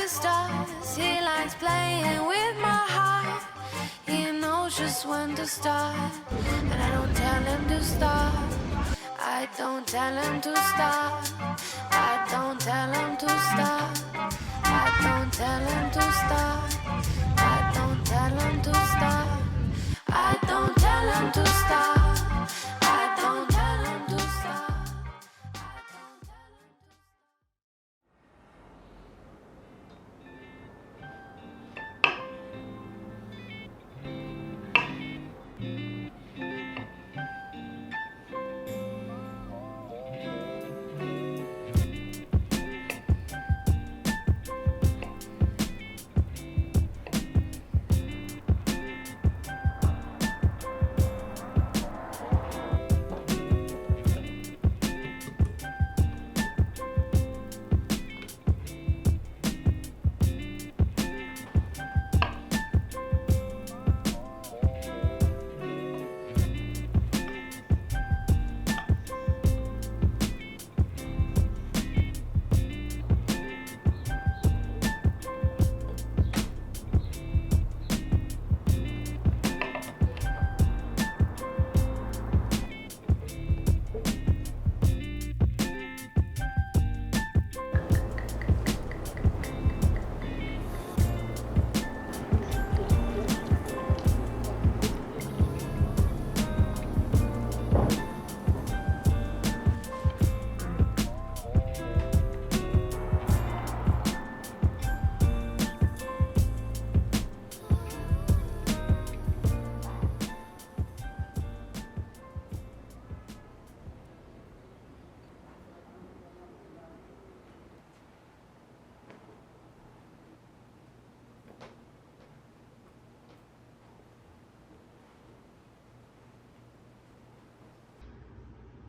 the stars. He likes playing with my heart. He knows just when to start, and I don't tell him to stop. I don't tell him to stop. I don't tell him to stop. I don't tell him to stop. I don't tell him to stop. I don't tell him to stop. I don't tell him to stop.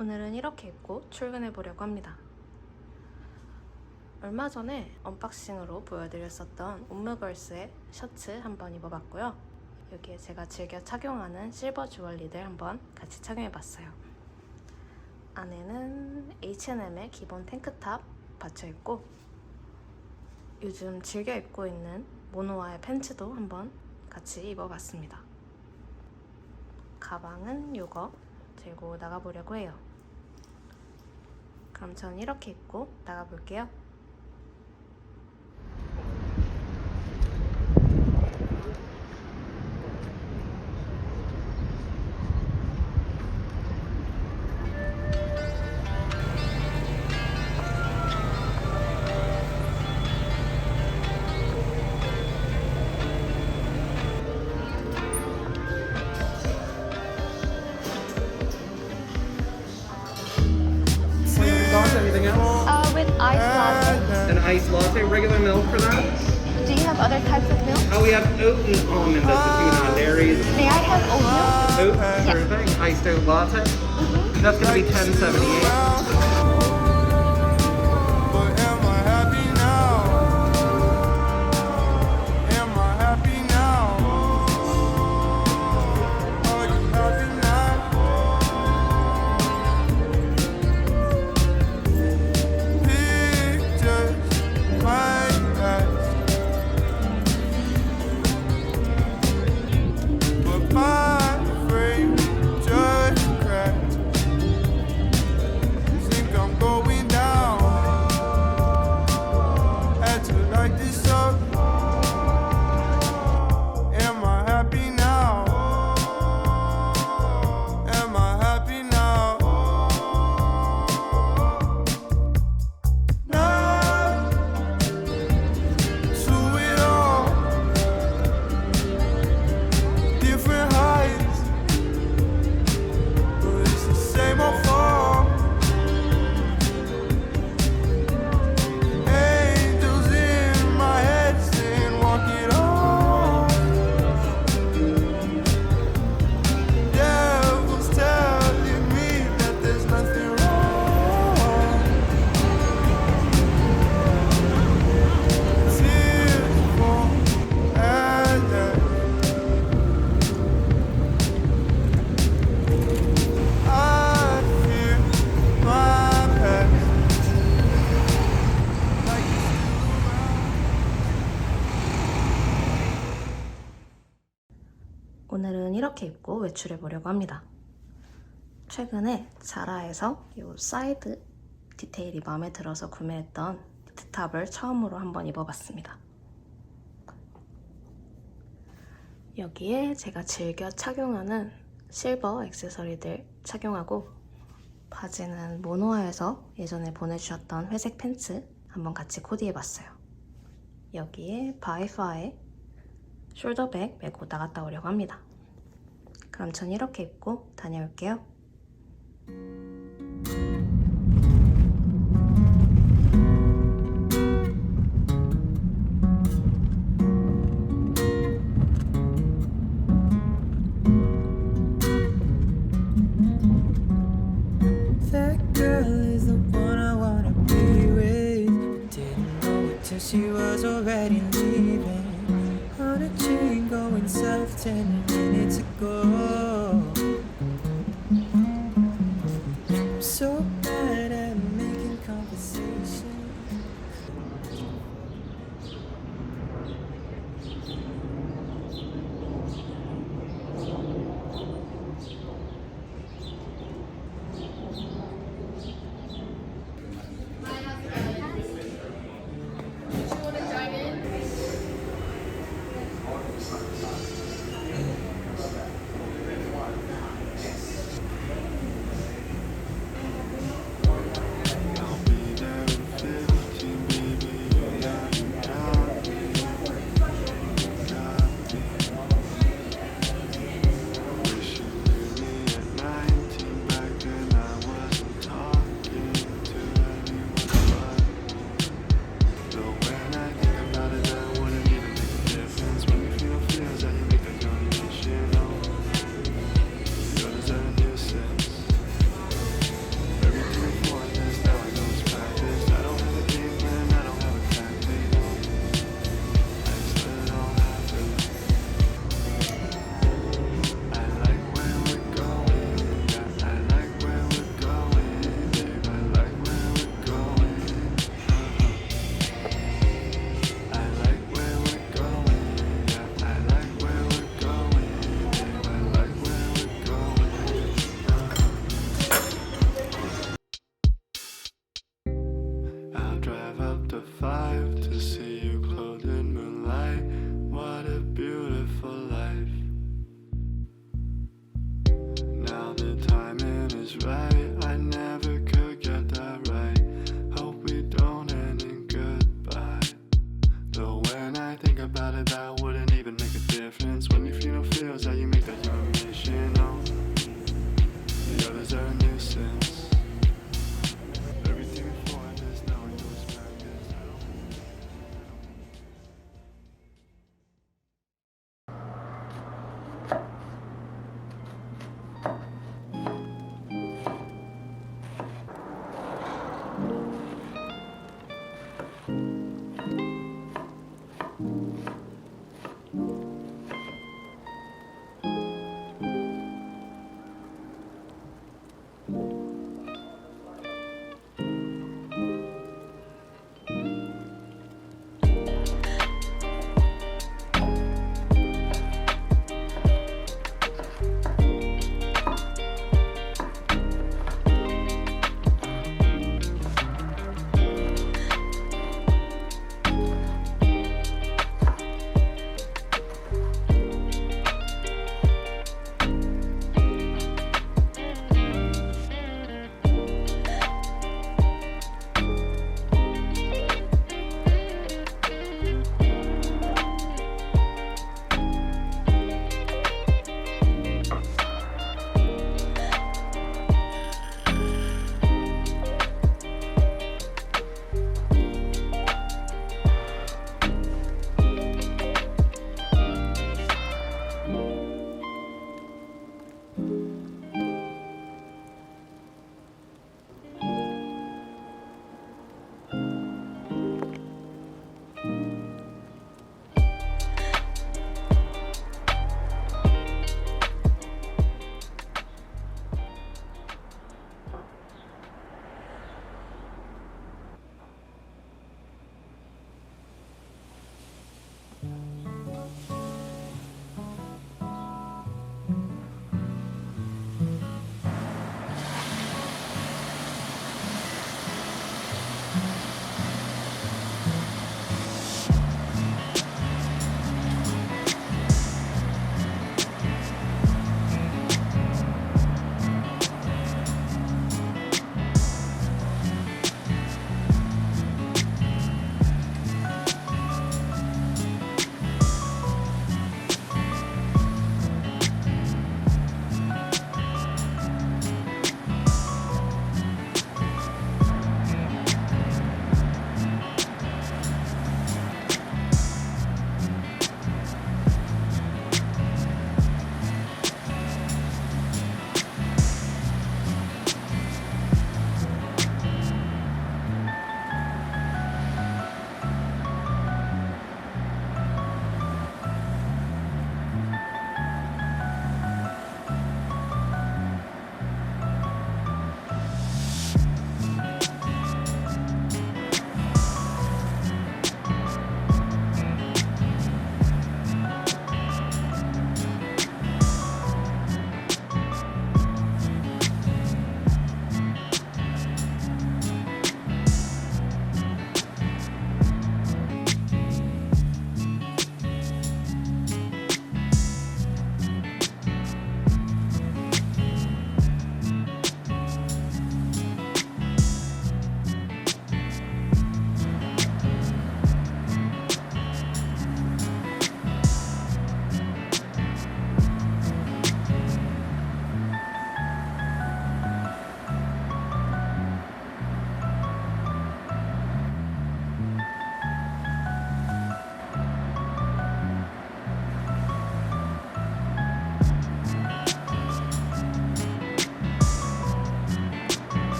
오늘은 이렇게 입고 출근해 보려고 합니다. 얼마 전에 언박싱으로 보여드렸었던 옴무걸스의 셔츠 한번 입어봤고요. 여기에 제가 즐겨 착용하는 실버 주얼리들 한번 같이 착용해봤어요. 안에는 H&M의 기본 탱크탑 받쳐있고 요즘 즐겨 입고 있는 모노아의 팬츠도 한번 같이 입어봤습니다. 가방은 이거 들고 나가보려고 해요. 그럼 전 이렇게 입고 나가볼게요. Anything else? With iced latte. An iced latte, regular milk for that? Do you have other types of milk? Oh, we have oat and almond, that's the two non-dairies. May I have oat milk? Oat, sure thing. Iced oat latte. That's going to be $10.78. 이렇게 입고 외출해 보려고 합니다. 최근에 자라에서 이 사이드 디테일이 마음에 들어서 구매했던 니트탑을 처음으로 한번 입어봤습니다. 여기에 제가 즐겨 착용하는 실버 액세서리들 착용하고 바지는 모노아에서 예전에 보내주셨던 회색 팬츠 한번 같이 코디해봤어요. 여기에 바이파의 숄더백 메고 나갔다 오려고 합니다. 그럼 전 이렇게 입고 다녀올게요. That girl is the one I wanna be with. Didn't know it till she was already leaving. On a train going south, 10 minutes ago. I'm so bad at making conversation.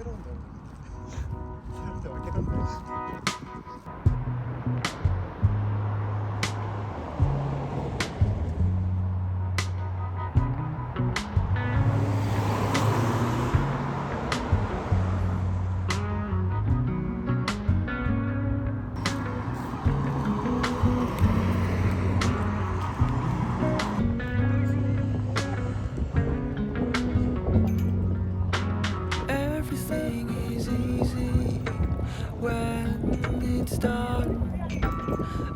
새로운 데로 새로운 데 왔긴 한데 Everything is easy when it's done.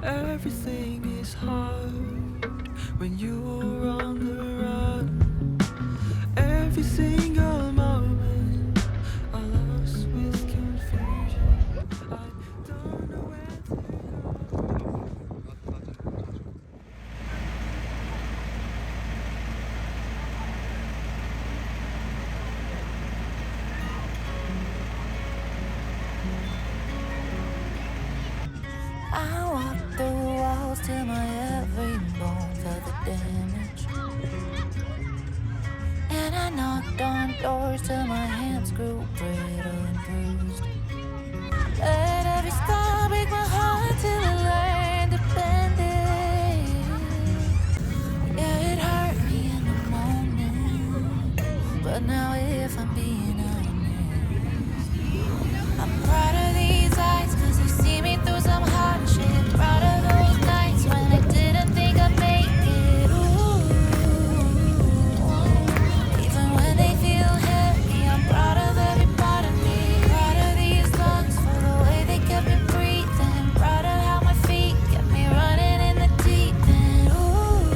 Everything is hard when you're on the run. Every single moment I lost with confusion. I don't know where to go. I walked through walls till my every bone felt the damage. And I knocked on doors till my hands grew brittle and bruised. Let every scar break my heart till I learned to bend it. Yeah, it hurt me in the moment, but now if I'm being honest, I'm proud of these eyes, cause they see me through some hardship. Proud of those nights when I didn't think I'd make it. Ooh. Even when they feel heavy, I'm proud of every part of me. Proud of these lungs for the way they kept me breathing. Proud of how my feet kept me running in the deep end. Ooh.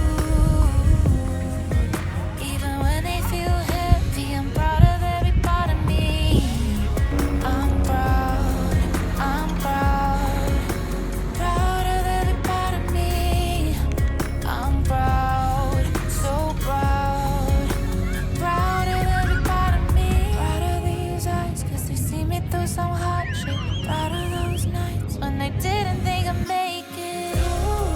Even when they feel heavy, I'm proud of every part of me. I'm proud, I'm proud, proud of every part of me. I'm proud, so proud, proud of every part of me. Proud of these eyes, cause they see me through some hardship. Proud of those nights when I didn't think I'd make it. Ooh.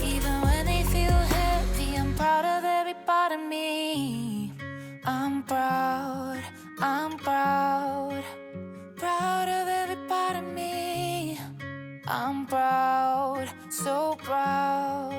Even when they feel heavy, I'm proud of every part of me. I'm proud, I'm proud, proud of every part of me. I'm proud, so proud.